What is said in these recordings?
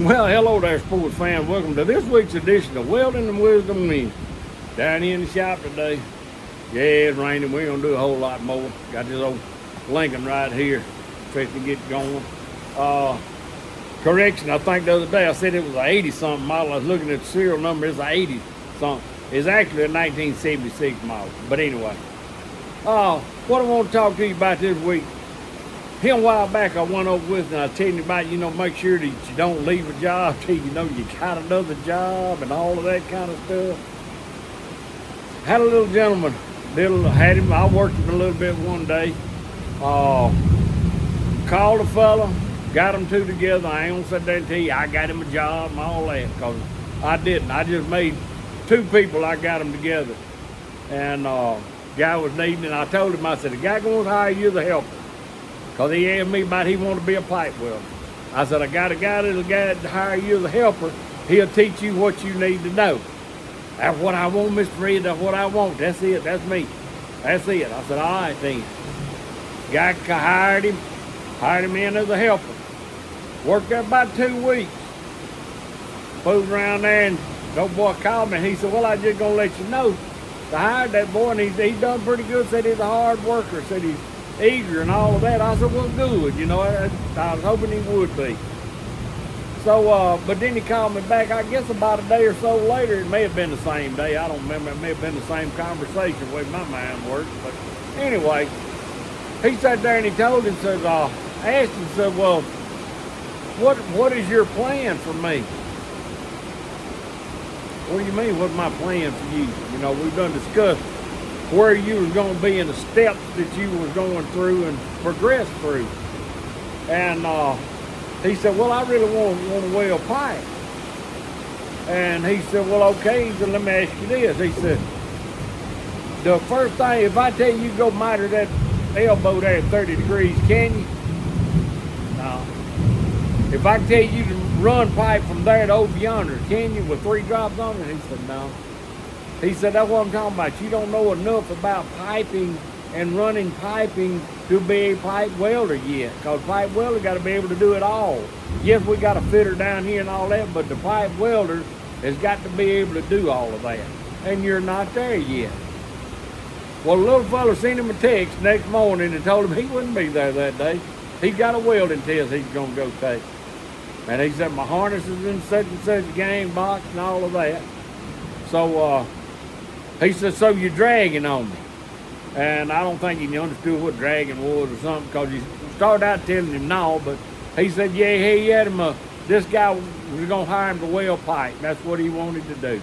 Well, hello there, sports fans. Welcome to this week's edition of Welding Wisdom Wednesday. Down here in the shop today. Yeah, it's raining. We ain't gonna do a whole lot more. Got this old Lincoln right here, fixing to get going. Correction, I think the other day I said it was an 80-something model. I was looking at the serial number. It's an 80-something. It's actually a 1976 model. But anyway, what I want to talk to you about this week. Here a while back I went over with and I was telling you about, make sure that you don't leave a job till you know you got another job and all of that kind of stuff. Had a little gentleman, I worked him a little bit one day. Called a fella, got them two together. I ain't gonna sit there and tell you I got him a job and all that, because I didn't. I just made two people, I got them together. And guy was needing, and I told him, I said, the guy gonna hire you the helper. Because he asked me about he wanted to be a pipe welder. I said, I got a guy that'll hire you as a helper. He'll teach you what you need to know. That's what I want, Mr. Rhea. That's what I want. That's it. That's me. That's it. I said, all right then. Guy hired him in as a helper. Worked there about 2 weeks. Fooled around there, and the old boy called me, and he said, well, I just gonna let you know. I hired that boy, and he done pretty good. Said he's a hard worker. Said he's eager and all of that. I said, well, good. I was hoping he would be. So, but then he called me back, I guess about a day or so later. It may have been the same day. I don't remember. It may have been the same conversation the way my mind works. But anyway, he sat there and he told him, says, asked him, said, well, what is your plan for me? What do you mean, what's my plan for you? We've done discussed where you was going to be and the steps that you was going through and progress through. And he said, well, I really want to weld pipe. And he said, well, okay. He said, let me ask you this. He said, the first thing, if I tell you go miter that elbow there at 30 degrees, can you? No. If I tell you to run pipe from there to over yonder, can you, with 3 drops on it? He said, no. He said, that's what I'm talking about. You don't know enough about piping and running piping to be a pipe welder yet. Because pipe welder got to be able to do it all. Yes, we got a fitter down here and all that, but the pipe welder has got to be able to do all of that. And you're not there yet. Well, the little fella sent him a text next morning and told him he wouldn't be there that day. He got a welding test he's going to go take. And he said, my harness is in such and such gang box and all of that. So, he said, so you're dragging on me. And I don't think he understood what dragging was or something, because he started out telling him no, but he said, yeah, he had him, this guy was going to hire him to weld pipe. That's what he wanted to do.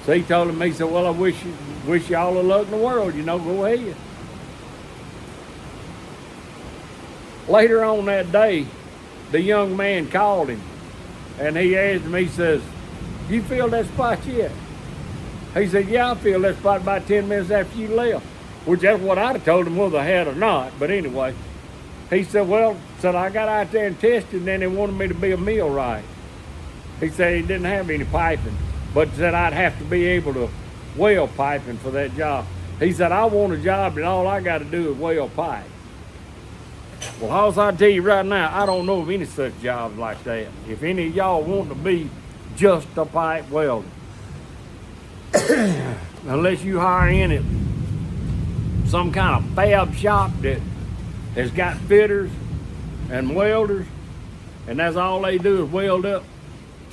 So he told him, he said, well, I wish you all the luck in the world, go ahead. Later on that day, the young man called him, and he asked him, he says, you feel that spot yet? He said, yeah, I feel that spot about 10 minutes after you left. Which that's what I'd have told him whether I had or not. But anyway, he said, well, I got out there and tested, and then they wanted me to be a millwright. He said he didn't have any piping, but said I'd have to be able to weld piping for that job. He said, I want a job and all I got to do is weld pipe. Well, all I tell you right now, I don't know of any such jobs like that. If any of y'all want to be just a pipe welder, unless you hire in it some kind of fab shop that has got fitters and welders, and that's all they do is weld up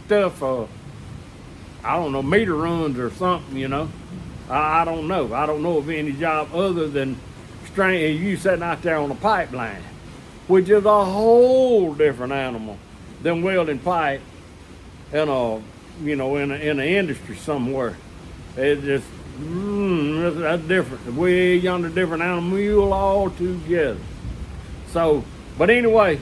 stuff, I don't know, meter runs or something, I don't know. I don't know of any job other than you sitting out there on a pipeline, which is a whole different animal than welding pipe in in an industry somewhere. It's just, that's different. Way yonder different animal altogether. So, but anyway,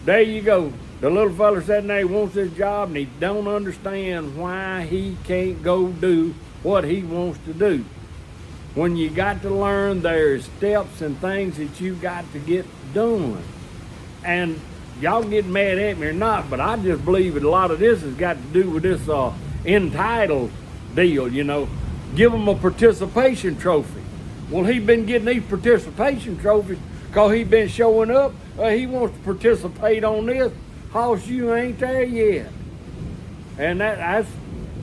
there you go. The little fella sitting there, he wants this job, and he don't understand why he can't go do what he wants to do. When you got to learn, there's steps and things that you got to get done. And y'all get mad at me or not, but I just believe that a lot of this has got to do with this entitled deal, Give him a participation trophy. Well, he been getting these participation trophies because he been showing up. He wants to participate on this. Hoss, you ain't there yet. And that's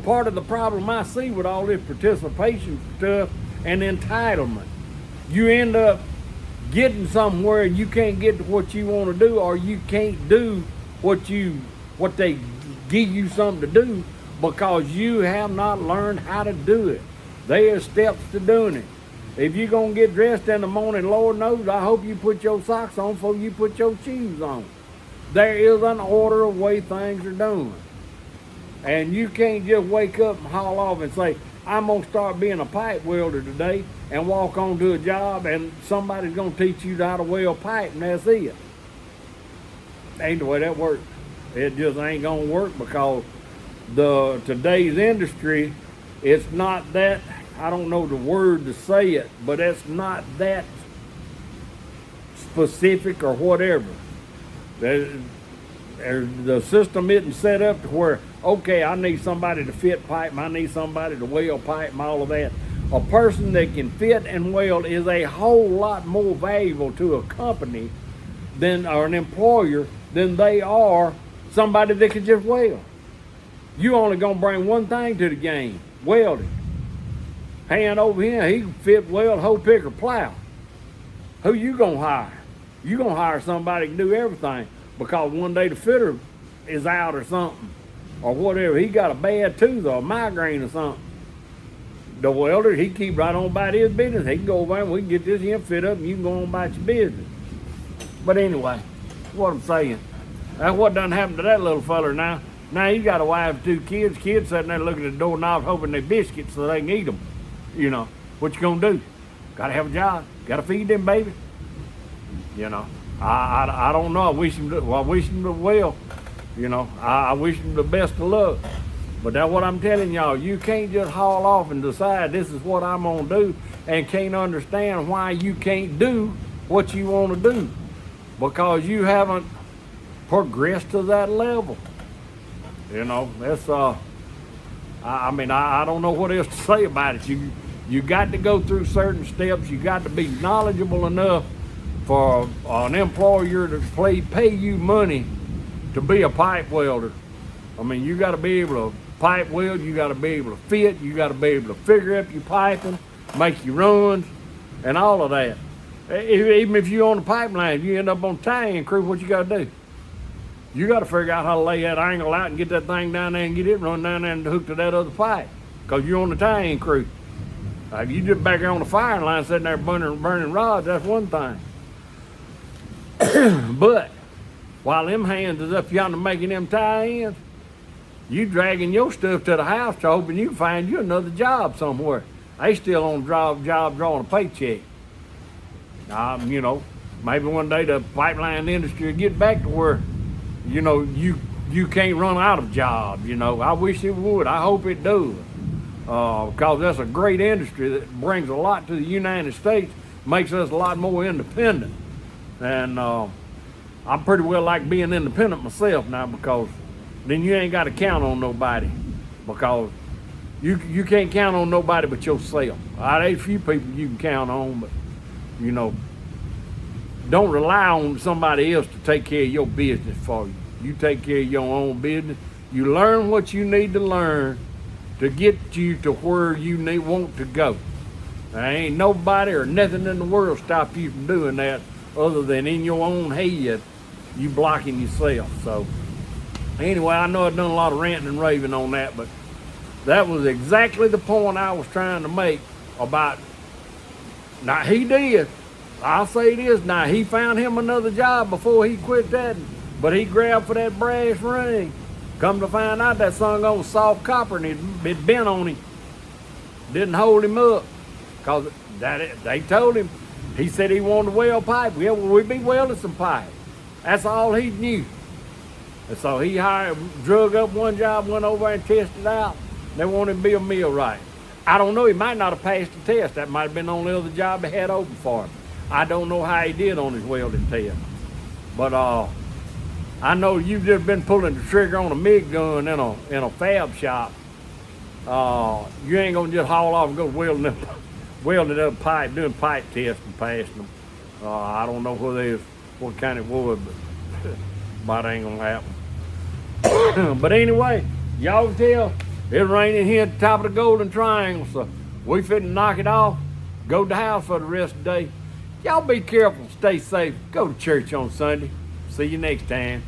part of the problem I see with all this participation stuff and entitlement. You end up getting somewhere and you can't get to what you want to do, or you can't do what they give you something to do because you have not learned how to do it. There are steps to doing it. If you're going to get dressed in the morning, Lord knows, I hope you put your socks on before you put your shoes on. There is an order of way things are done. And you can't just wake up and haul off and say, I'm going to start being a pipe welder today, and walk on to a job and somebody's going to teach you how to weld pipe, and that's it. Ain't the way that works. It just ain't going to work, because today's industry, it's not that, I don't know the word to say it, but it's not that specific or whatever. The system isn't set up to where, okay, I need somebody to fit pipe, I need somebody to weld pipe and all of that. A person that can fit and weld is a whole lot more valuable to a company or an employer than they are somebody that can just weld. You only gonna bring one thing to the game: welding. Hand over here, he can fit, weld, hoe, pick, or plow. Who you gonna hire? You gonna hire somebody that can do everything, because one day the fitter is out or something, or whatever. He got a bad tooth or a migraine or something. The welder, he keep right on about his business. He can go over and we can get this in fit up and you can go on about your business. But anyway, what I'm saying, that's what done happened to that little feller now. Now he got a wife and 2 kids. Kids sitting there looking at the doorknobs hoping they biscuits so they can eat them. You know, what you gonna do? Gotta have a job. Gotta feed them babies. You know, I don't know. I wish him the well. You know, I wish him the best of luck. But that's what I'm telling y'all. You can't just haul off and decide this is what I'm gonna do and can't understand why you can't do what you want to do, because you haven't progressed to that level. You know, that's I don't know what else to say about it. You got to go through certain steps. You got to be knowledgeable enough for an employer to pay you money to be a pipe welder. I mean, you got to be able to pipe weld, you got to be able to fit, you got to be able to figure up your piping, make your runs, and all of that. Even if you're on the pipeline, you end up on tie-in crew, what you got to do? You got to figure out how to lay that angle out and get that thing down there and get it run down there and hook to that other pipe, because you're on the tie-in crew. If you just back there on the firing line sitting there burning rods, that's one thing. But while them hands is up yonder making them tie-ins, you dragging your stuff to the house to hoping you can find you another job somewhere. They still on job drawing a paycheck. You know, maybe one day the pipeline industry will get back to where, you know, you can't run out of jobs. You know, I wish it would. I hope it does, because that's a great industry that brings a lot to the United States, makes us a lot more independent. And I'm pretty well like being independent myself now, because then you ain't got to count on nobody, because you can't count on nobody but yourself. There's a few people you can count on, but you know, don't rely on somebody else to take care of your business for you. You take care of your own business. You learn what you need to learn to get you to where you want to go. There ain't nobody or nothing in the world stop you from doing that, other than in your own head, you blocking yourself. So anyway, I know I've done a lot of ranting and raving on that, but that was exactly the point I was trying to make about. Now he did. I'll say this. Now he found him another job before he quit that, but he grabbed for that brass ring. Come to find out, that son on soft copper and it bent on him. Didn't hold him up, cause they told him. He said he wanted to weld pipe. Yeah, well, we'd be welding some pipe. That's all he knew. And so he drug up one job, went over and tested out. They wanted him to be a millwright. I don't know, he might not have passed the test. That might have been the only other job he had open for him. I don't know how he did on his welding test. But I know you've just been pulling the trigger on a MIG gun in a fab shop. You ain't gonna just haul off and go welding up pipe, doing pipe tests and passing them. I don't know what kind it was, but it ain't gonna happen. But anyway, y'all can tell it's raining here at the top of the Golden Triangle, so we finna knock it off, go to the house for the rest of the day. Y'all be careful, stay safe, go to church on Sunday. See you next time.